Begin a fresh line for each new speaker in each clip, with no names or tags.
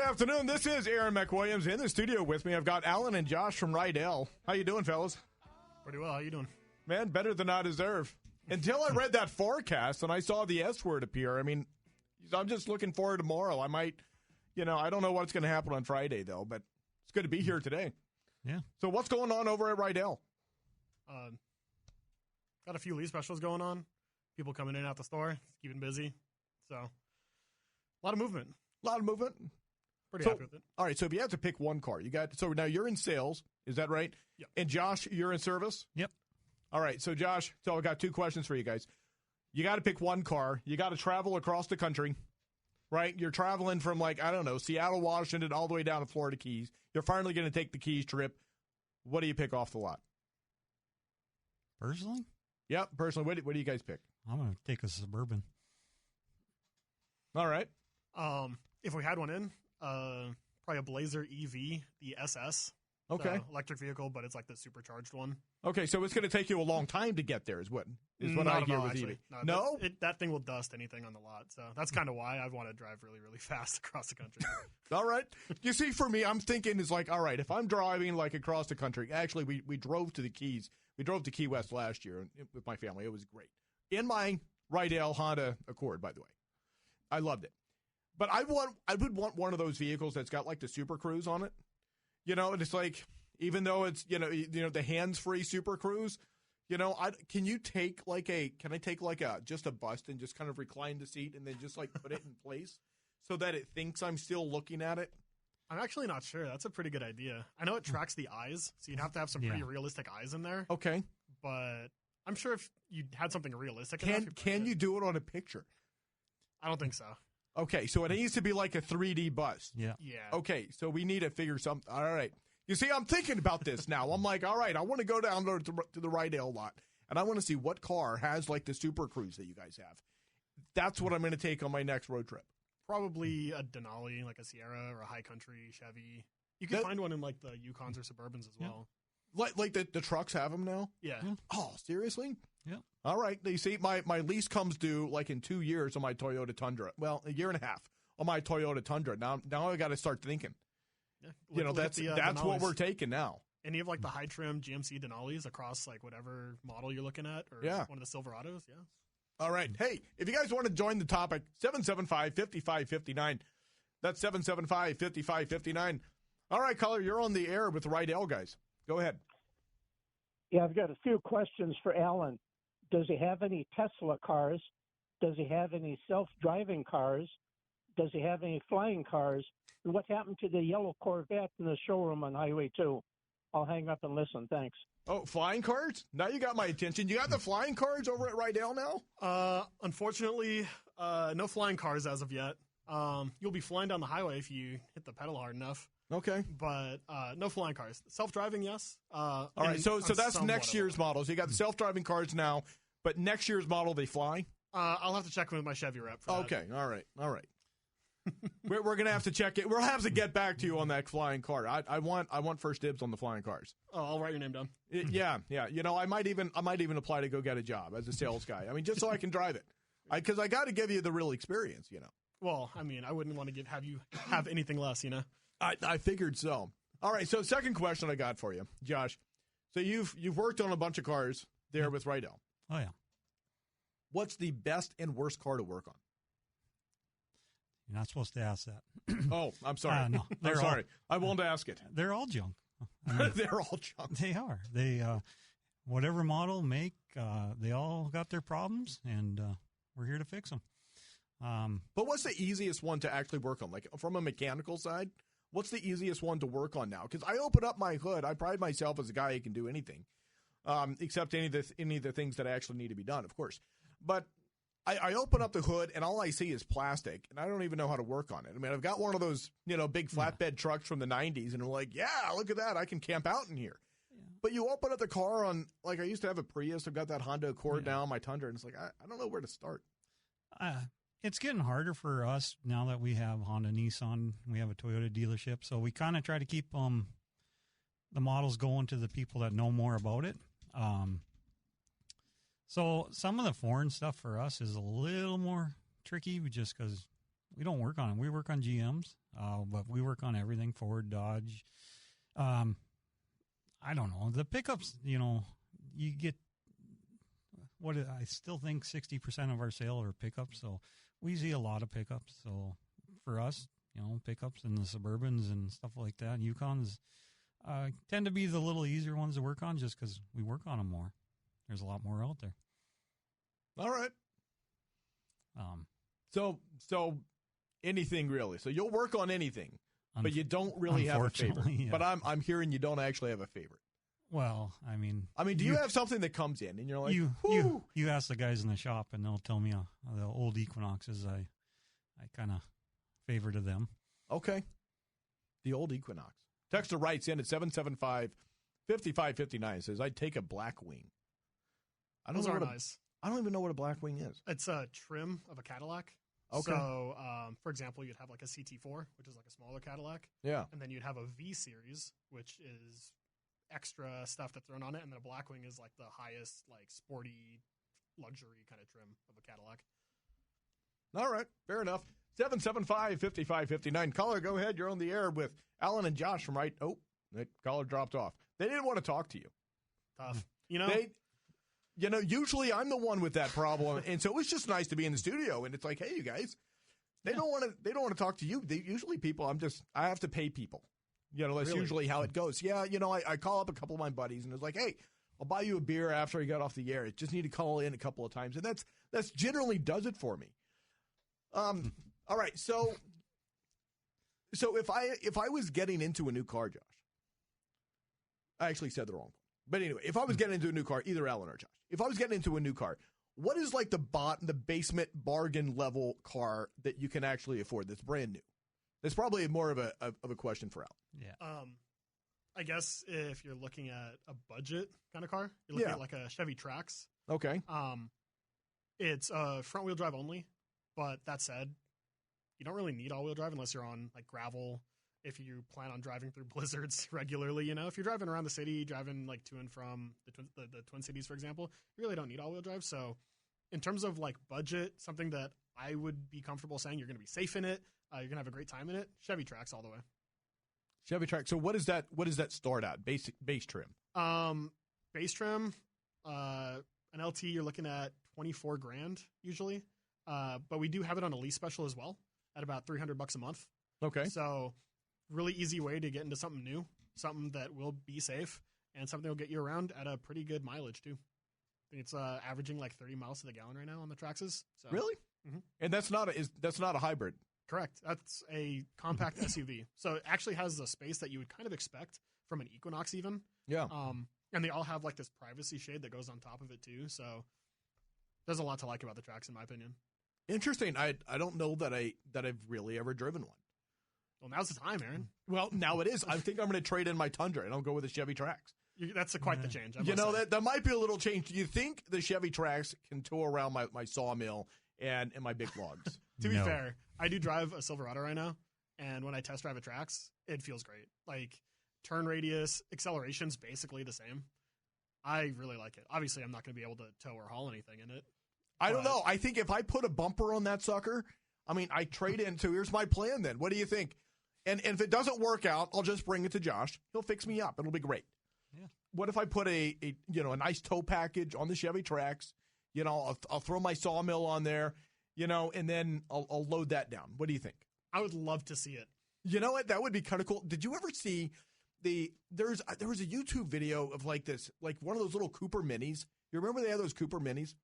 afternoon. This is Aaron McWilliams. In the studio with me, I've got Alan and Josh from Rydell. How you doing, fellas?
Pretty well. How you doing?
Man, better than I deserve. Until I read that forecast and I saw the S word appear, I mean, I'm just looking forward to tomorrow. I might, I don't know what's going to happen on Friday, though, but it's good to be here today.
Yeah.
So what's going on over at Rydell?
Got a few lease specials going on. People coming in and out the store. It's keeping busy. So, a lot of movement.
Pretty
happy with it.
All right, so if you have to pick one car, so now you're in sales, is that right?
Yep.
And Josh, you're in service?
Yep.
All right, so Josh, I got two questions for you guys. You got to pick one car. You got to travel across the country, right? You're traveling from, Seattle, Washington, all the way down to Florida Keys. You're finally going to take the Keys trip. What do you pick off the lot?
Personally?
Yep, personally. What do you guys pick?
I'm going to take a Suburban.
All right.
If we had one in, probably a Blazer EV, the SS.
Okay.
Electric vehicle, but it's like the supercharged one.
Okay, so it's going to take you a long time to get there is what
Not
I
at
hear
all,
with
actually.
EV. No?
That thing will dust anything on the lot. So that's kind of why I want to drive really, really fast across the country.
All right. You see, for me, I'm thinking is all right, if I'm driving across the country, actually, we drove to the Keys. We drove to Key West last year with my family. It was great. In my Rydell Honda Accord, by the way. I loved it. But I would want one of those vehicles that's got the Super Cruise on it. And it's even though it's, the hands-free Super Cruise, can you take just a bust and just kind of recline the seat and then just put it in place so that it thinks I'm still looking at it?
I'm actually not sure. That's a pretty good idea. I know it tracks the eyes, so you'd have to have some pretty realistic eyes in there.
Okay.
But I'm sure if you had something realistic
Can you do it on a picture?
I don't think so.
Okay, so it needs to be like a 3D bus.
Yeah.
Okay, so we need to figure something. All right. You see, I'm thinking about this now. I'm like, all right, I want to go down to the Rydell lot, and I want to see what car has the Super Cruise that you guys have. That's what I'm going to take on my next road trip.
Probably a Denali, like a Sierra or a High Country Chevy. You can find one in the Yukons or Suburbans as well.
Like the trucks have them now?
Yeah.
Oh, seriously?
Yeah.
All right. You see, my lease comes due in 2 years on my Toyota Tundra. Well, a year and a half on my Toyota Tundra. Now I got to start thinking.
Yeah.
That's what we're taking now.
Any of the high trim GMC Denalis across whatever model you're looking at, or one of the Silverados. Yeah.
All right. Hey, if you guys want to join the topic, 775-5559. That's 775-5559. All right, caller, you're on the air with the Rydell guys. Go ahead.
Yeah, I've got a few questions for Alan. Does he have any Tesla cars? Does he have any self-driving cars? Does he have any flying cars? And what happened to the yellow Corvette in the showroom on Highway 2? I'll hang up and listen. Thanks.
Oh, flying cards? Now you got my attention. You got the flying cards over at Rydell now?
Unfortunately, no flying cars as of yet. You'll be flying down the highway if you hit the pedal hard enough.
Okay.
But no flying cars. Self-driving, yes.
All right, so that's next year's models. You got the self-driving cars now, but next year's model, they fly?
I'll have to check with my Chevy rep for that.
Okay, all right. We're going to have to check it. We'll have to get back to you on that flying car. I want first dibs on the flying cars.
Oh, I'll write your name down.
Yeah. I might even apply to go get a job as a sales guy. I mean, just so I can drive it. Because I got to give you the real experience,
Well, I mean, I wouldn't want to have you have anything less,
I figured so. All right, so second question I got for you, Josh. So you've worked on a bunch of cars there with Rydell.
Oh, yeah.
What's the best and worst car to work on?
You're not supposed to ask that.
Oh, I'm sorry.
No,
I'm sorry. I won't ask it.
They're all junk.
They're all junk.
They are. They whatever model, make, they all got their problems, and we're here to fix them.
But what's the easiest one to actually work on? From a mechanical side, what's the easiest one to work on now? Because I open up my hood. I pride myself as a guy who can do anything, except any of the things that actually need to be done, of course. But I open up the hood, and all I see is plastic, and I don't even know how to work on it. I mean, I've got one of those, big flatbed trucks from the 90s, and I'm like, yeah, look at that. I can camp out in here. Yeah. But you open up the car on, I used to have a Prius. I've got that Honda Accord now, my Tundra, and it's I don't know where to start.
It's getting harder for us now that we have Honda, Nissan. We have a Toyota dealership, so we kind of try to keep the models going to the people that know more about it. So some of the foreign stuff for us is a little more tricky just because We don't work on it. We work on GMs, but we work on everything, Ford, Dodge. I don't know. The pickups, you get I still think 60% of our sale are pickups. So we see a lot of pickups. So for us, pickups and the Suburbans and stuff like that, Yukons tend to be the little easier ones to work on just because we work on them more. There's a lot more out there.
All right. So anything really. So you'll work on anything, but you don't really have a favorite.
Yeah.
But I'm hearing you don't actually have a favorite.
Well, I mean,
do you have something that comes in and you're like,
you ask the guys in the shop and they'll tell me the old Equinoxes. I kind of favor to them.
Okay. The old Equinox. Texter writes in at 775-5559. Says, I'd take a black wing.
Those are nice.
I don't even know what a black wing is.
It's a trim of a Cadillac.
Okay.
So, for example, you'd have like a CT4, which is like a smaller Cadillac.
Yeah.
And then you'd have a V series, which is extra stuff that's thrown on it. And then a black wing is like the highest, like sporty luxury kind of trim of a Cadillac.
All right. Fair enough. 775-5559. Caller, go ahead. You're on the air with Alan and Josh from right. Oh, that caller dropped off. They didn't want to talk to you.
Tough.
Usually I'm the one with that problem, and so it's just nice to be in the studio. And it's like, hey, you guys, they don't want to talk to you. Usually people, I have to pay people. That's usually how it goes. Yeah, I call up a couple of my buddies, and it's like, hey, I'll buy you a beer after I got off the air. I just need to call in a couple of times, and that's generally does it for me. All right, so if I was getting into a new car, Josh, I actually said the wrong one. But anyway, if I was getting into a new car, either Alan or Josh, if I was getting into a new car, what is like the basement bargain level car that you can actually afford that's brand new? That's probably more of a question for Alan.
Yeah.
I guess if you're looking at a budget kind of car, you're looking at like a Chevy Trax.
Okay.
It's front wheel drive only, but that said, you don't really need all wheel drive unless you're on like gravel. If you plan on driving through blizzards regularly, if you're driving around the city, driving like to and from the Twin Cities, for example, you really don't need all wheel drive. So in terms of like budget, something that I would be comfortable saying you're going to be safe in it, you're going to have a great time in it, Chevy Trax all the way.
Chevy Trax. So what does that start at? Base trim.
Base trim, an LT you're looking at $24,000 usually. But we do have it on a lease special as well at about $300 a month.
Okay.
So really easy way to get into something new, something that will be safe, and something that will get you around at a pretty good mileage too. I think it's averaging like 30 miles to the gallon right now on the Traxes. So.
Really?
Mm-hmm.
And that's not a hybrid.
Correct. That's a compact SUV. So it actually has the space that you would kind of expect from an Equinox even.
Yeah.
And they all have like this privacy shade that goes on top of it too. So there's a lot to like about the Trax in my opinion.
Interesting. I don't know that I've really ever driven one.
Well, now's the time, Aaron.
Well, now it is. I think I'm going to trade in my Tundra and I'll go with a Chevy Trax.
That's quite the change.
That might be a little change. Do you think the Chevy Trax can tow around my sawmill and my big logs?
To be fair, I do drive a Silverado right now, and when I test drive a Trax, it feels great. Like turn radius, acceleration's basically the same. I really like it. Obviously, I'm not going to be able to tow or haul anything in it.
I don't know. I think if I put a bumper on that sucker, I trade in. So here's my plan then. What do you think? And if it doesn't work out, I'll just bring it to Josh. He'll fix me up. It'll be great.
Yeah.
What if I put a nice tow package on the Chevy Trax? I'll throw my sawmill on there, and then I'll load that down. What do you think?
I would love to see it.
You know what? That would be kind of cool. Did you ever see there was a YouTube video of like this, like one of those little Cooper Minis? You remember they had those Cooper Minis?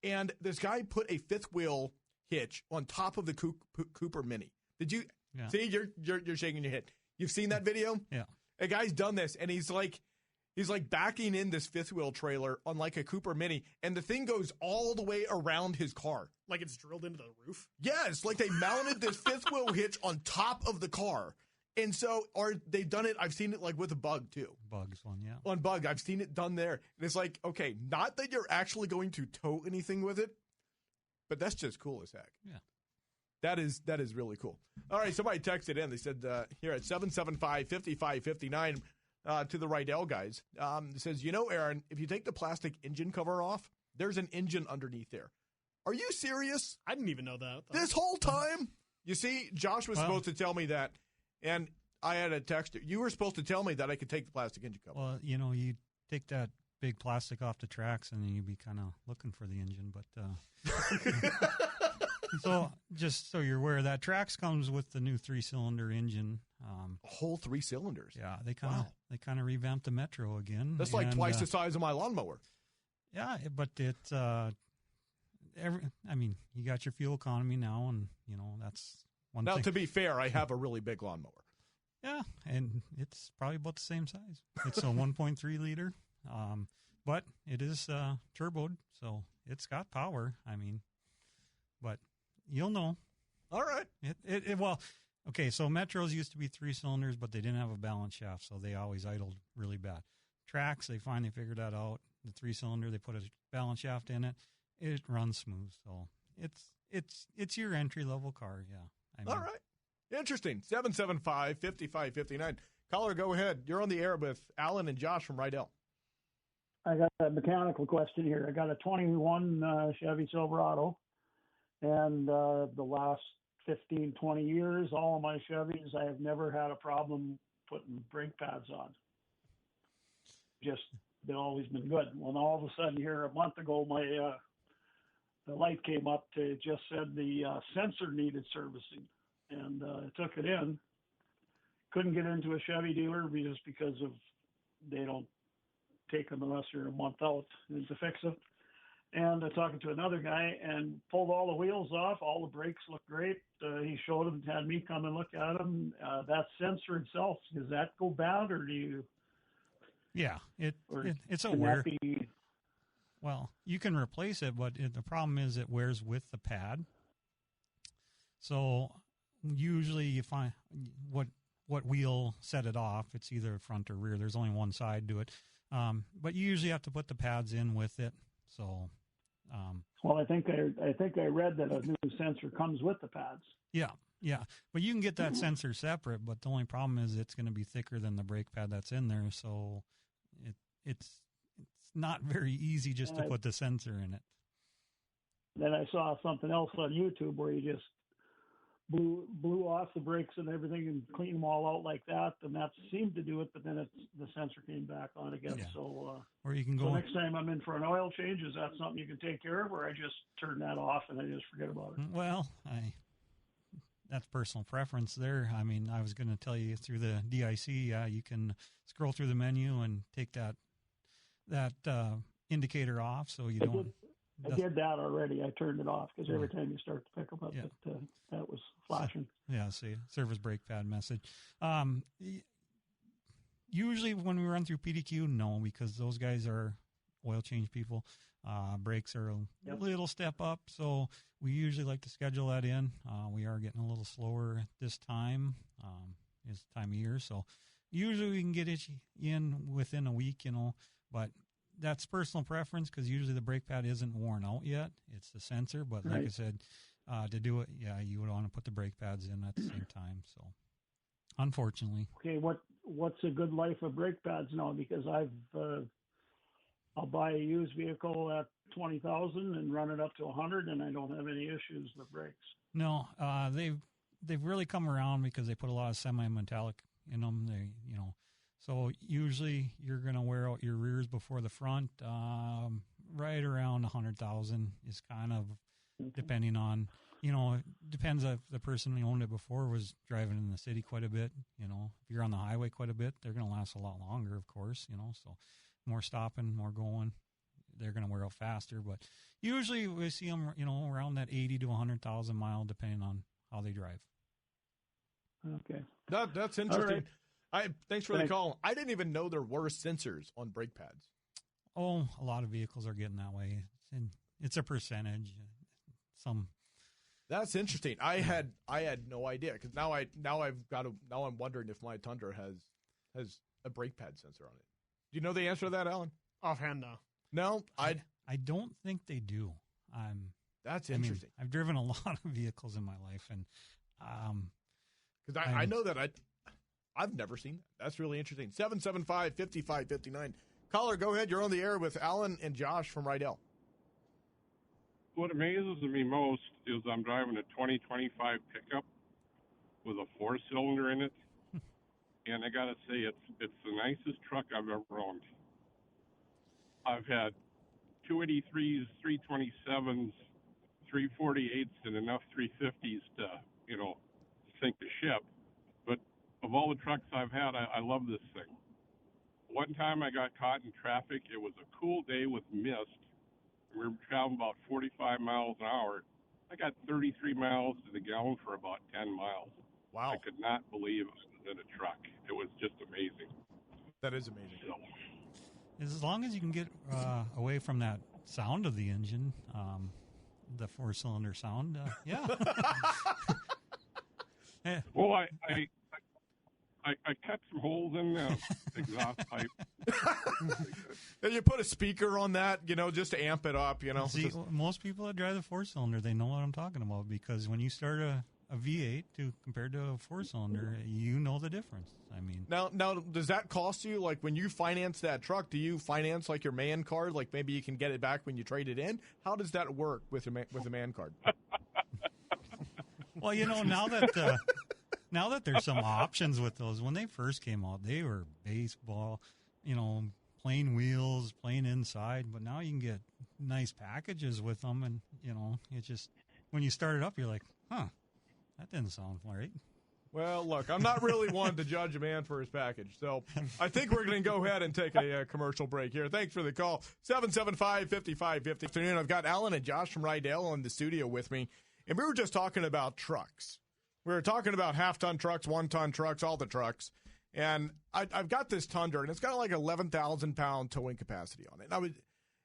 And this guy put a fifth wheel hitch on top of the Cooper Mini. Did you see? You're shaking your head. You've seen that video?
Yeah.
A guy's done this, and he's like backing in this fifth wheel trailer on like a Cooper Mini, and the thing goes all the way around his car.
Like it's drilled into the roof?
Yes, like they mounted this fifth wheel hitch on top of the car. And so, or they've done it, I've seen it like with a Bug too.
Bug's one, yeah.
On Bug, I've seen it done there. And it's like, okay, not that you're actually going to tow anything with it, but that's just cool as heck.
Yeah.
That is really cool. All right, somebody texted in. They said here at 775-5559 to the Rydell guys. It says, Aaron, if you take the plastic engine cover off, there's an engine underneath there. Are you serious?
I didn't even know that.
This whole time? You see, Josh was supposed to tell me that, and I had a text. You were supposed to tell me that I could take the plastic engine cover.
Well, you take that big plastic off the tracks, and then you'd be kind of looking for the engine. But so just so you're aware, that Trax comes with the new 3-cylinder engine.
A whole 3 cylinders.
Yeah, they kind of revamped the Metro again.
That's like twice the size of my lawnmower.
Yeah, but it's you got your fuel economy now, and that's one thing.
Now, to be fair, I have a really big lawnmower.
Yeah, and it's probably about the same size. It's a 1.3 liter, but it is turboed, so it's got power. But you'll know.
All right.
Well, okay, so Metros used to be 3 cylinders, but they didn't have a balance shaft, so they always idled really bad. Trax, they finally figured that out. The 3-cylinder, they put a balance shaft in it. It runs smooth, so it's your entry-level car, yeah.
All right. Interesting. 775-5559. Caller, go ahead. You're on the air with Alan and Josh from Rydell.
I got a mechanical question here. I got a 21 Chevy Silverado, and the last 15, 20 years, all of my Chevys, I have never had a problem putting brake pads on. They've always been good. Well, all of a sudden here a month ago, my the light came up. It just said the sensor needed servicing, and I took it in. Couldn't get into a Chevy dealer just because they don't take them unless you're a month out to fix it. And I talking to another guy and pulled all the wheels off. All the brakes look great. He showed them, had me come and look at them. That sensor itself, does that go bad, or do you?
Yeah, it's a wear. Well, you can replace it, but the problem is it wears with the pad. So usually you find what wheel set it off. It's either front or rear. There's only one side to it. But you usually have to put the pads in with it. So.
Well, I think I read that a new sensor comes with the pads.
Yeah, but you can get that sensor separate. But the only problem is it's going to be thicker than the brake pad that's in there. So it's not very easy just to put the sensor in it.
Then I saw something else on YouTube where you just blew off the brakes and everything and cleaned them all out like that, and that seemed to do it. But then the sensor came back on again. Yeah. So,
or you can go.
So next time I'm in for an oil change, is that something you can take care of, or I just turn that off and I just forget about it?
Well, that's personal preference there. I mean, I was going to tell you through the DIC, you can scroll through the menu and take that indicator off, so you don't.
I did that already. I turned it off because every time you start to pick them up, that was flashing.
Yeah, see, service brake pad message. Usually when we run through PDQ, no, because those guys are oil change people. Brakes are a little step up, so we usually like to schedule that in. We are getting a little slower at this time. It's the time of year, so usually we can get it in within a week, but that's personal preference because usually the brake pad isn't worn out yet. It's the sensor, but like I said, to do it, you would want to put the brake pads in at the same time. So, unfortunately.
Okay, what's a good life of brake pads now? Because I'll buy a used vehicle at $20,000 and run it up to $100,000, and I don't have any issues with brakes.
No, they've really come around because they put a lot of semi-metallic in them. So usually you're going to wear out your rears before the front. Right around 100,000 is kind of depending on, it depends if the person who owned it before was driving in the city quite a bit. If you're on the highway quite a bit, they're going to last a lot longer, of course, so more stopping, more going, they're going to wear out faster. But usually we see them, around that 80 to 100,000 mile, depending on how they drive.
Okay.
That's interesting. Thanks for the call. I didn't even know there were sensors on brake pads.
Oh, a lot of vehicles are getting that way. It's a percentage.
That's interesting. I had no idea because now I'm wondering if my Tundra has a brake pad sensor on it. Do you know the answer to that, Alan?
Offhand, no.
No,
I don't think they do.
That's interesting.
I've driven a lot of vehicles in my life, and
because I know that I've never seen that. That's really interesting. 775-5559. Caller, go ahead. You're on the air with Alan and Josh from Rydell.
what amazes me most is I'm driving a 2025 pickup with a 4-cylinder in it, and I got to say it's the nicest truck I've ever owned. I've had 283s, 327s, 348s, and enough 350s to, sink the ship. But of all the trucks I've had, I love this thing. One time I got caught in traffic. It was a cool day with mist. We were traveling about 45 miles an hour. I got 33 miles to the gallon for about 10 miles.
Wow.
I could not believe it was in a truck. It was just amazing.
That is amazing.
So,
As long as you can get away from that sound of the engine, the 4-cylinder sound, yeah. Yeah.
well, I cut some holes in the exhaust pipe.
And you put a speaker on that, just to amp it up,
See,
Just-
most people that drive the 4-cylinder, they know what I'm talking about, because when you start a V8 compared to a 4-cylinder, you know the difference. I mean,
Now, does that cost you? Like, when you finance that truck, do you finance like your man card? Like, maybe you can get it back when you trade it in. How does that work with a man card?
well, now that there's some options with those, when they first came out, they were baseball, plain wheels, plain inside. But now you can get nice packages with them, and it just, when you start it up, you're like, huh, that didn't sound right.
Well, look, I'm not really one to judge a man for his package, so I think we're going to go ahead and take a commercial break here. Thanks for the call. 775-5550. Afternoon. I've got Alan and Josh from Rydell in the studio with me, and we were just talking about trucks. We were talking about half-ton trucks, 1-ton trucks, all the trucks, and I've got this Tundra, and it's got like 11,000-pound towing capacity on it.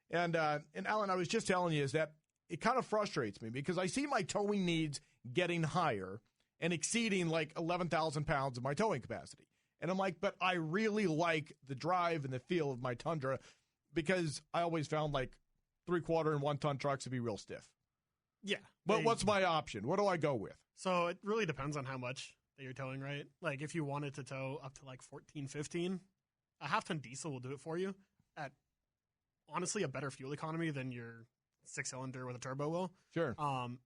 And Alan, I was just telling you is that it kind of frustrates me because I see my towing needs getting higher and exceeding like 11,000 pounds of my towing capacity. And I'm like, but I really like the drive and the feel of my Tundra because I always found like 3/4 and 1-ton trucks to be real stiff.
Yeah.
But what's my option? What do I go with?
So it really depends on how much that you're towing, right? Like if you wanted to tow up to like 14, 15, a half-ton diesel will do it for you at honestly a better fuel economy than your 6-cylinder with a turbo will.
Sure.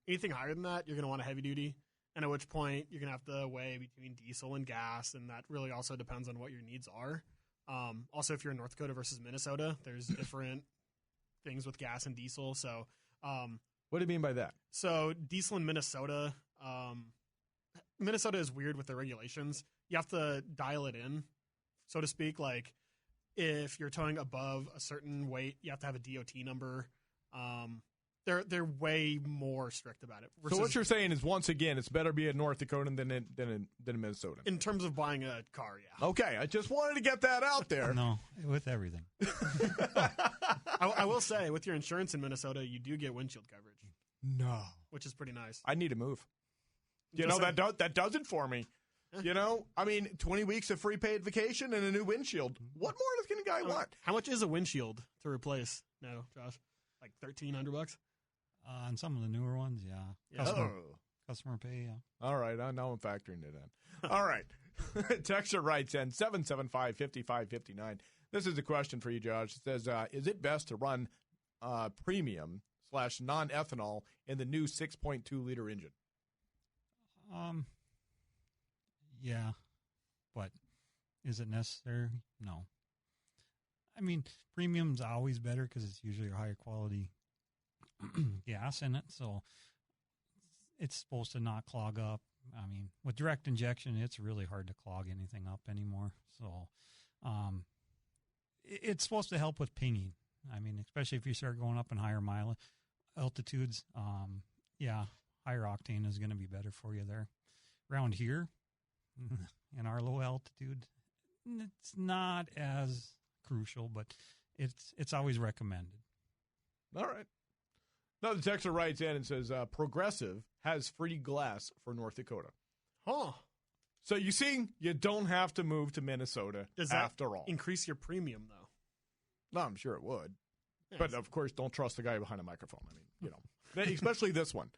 Anything higher than that, you're going to want a heavy duty. And at which point you're going to have to weigh between diesel and gas, and that really also depends on what your needs are. Also, if you're in North Dakota versus Minnesota, there's different things with gas and diesel. So,
what do you mean by that?
So, diesel in Minnesota, Minnesota is weird with the regulations. You have to dial it in, so to speak. Like, if you're towing above a certain weight, you have to have a DOT number. They're way more strict about it.
So what you're saying is, once again, it's better be in North Dakota than in Minnesota.
In terms of buying a car, yeah.
Okay, I just wanted to get that out there.
No, with everything.
I will say, with your insurance in Minnesota, you do get windshield coverage.
No.
Which is pretty nice.
I need to move. That does it for me. 20 weeks of free paid vacation and a new windshield. What more can a guy want?
How much is a windshield to replace now, Josh? Like $1,300?
On some of the newer ones, yeah. Customer pay, yeah.
All right, now I'm factoring it in. All right. Texter writes in 775-5559. This is a question for you, Josh. It says, is it best to run premium / non-ethanol in the new 6.2-liter engine?
Yeah, but is it necessary? No. I mean, premium's always better because it's usually a higher quality gas in it, so it's supposed to not clog up. I mean, with direct injection, it's really hard to clog anything up anymore. So, it's supposed to help with pinging. I mean, especially if you start going up in higher altitudes. Higher octane is going to be better for you there. Around here, in our low altitude, it's not as crucial, but it's always recommended.
All right. Now the texter writes in and says, Progressive has free glass for North Dakota.
Huh.
So you see, you don't have to move to Minnesota after all.
Increase your premium, though?
No, I'm sure it would.
Yes.
But, of course, don't trust the guy behind a microphone. I mean, especially this one.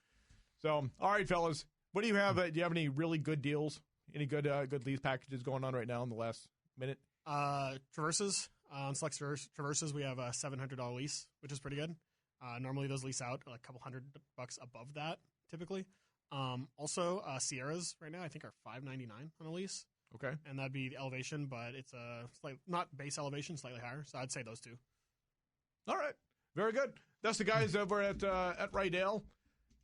So, all right, fellas, what do you have? Do you have any really good deals? Any good lease packages going on right now in the last minute?
Traverses. On select Traverses, we have a $700 lease, which is pretty good. Normally those lease out a couple $100 above that, typically. Also, Sierras right now I think are $599 on a lease.
Okay.
And that'd be the elevation, but it's not base elevation, slightly higher. So I'd say those two.
All right. Very good. That's the guys over at Rydell.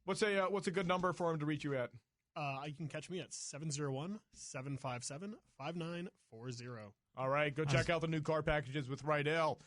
What's a good number for them to reach you at?
You can catch me at 701-757-5940.
All right. Go check out the new car packages with Rydell.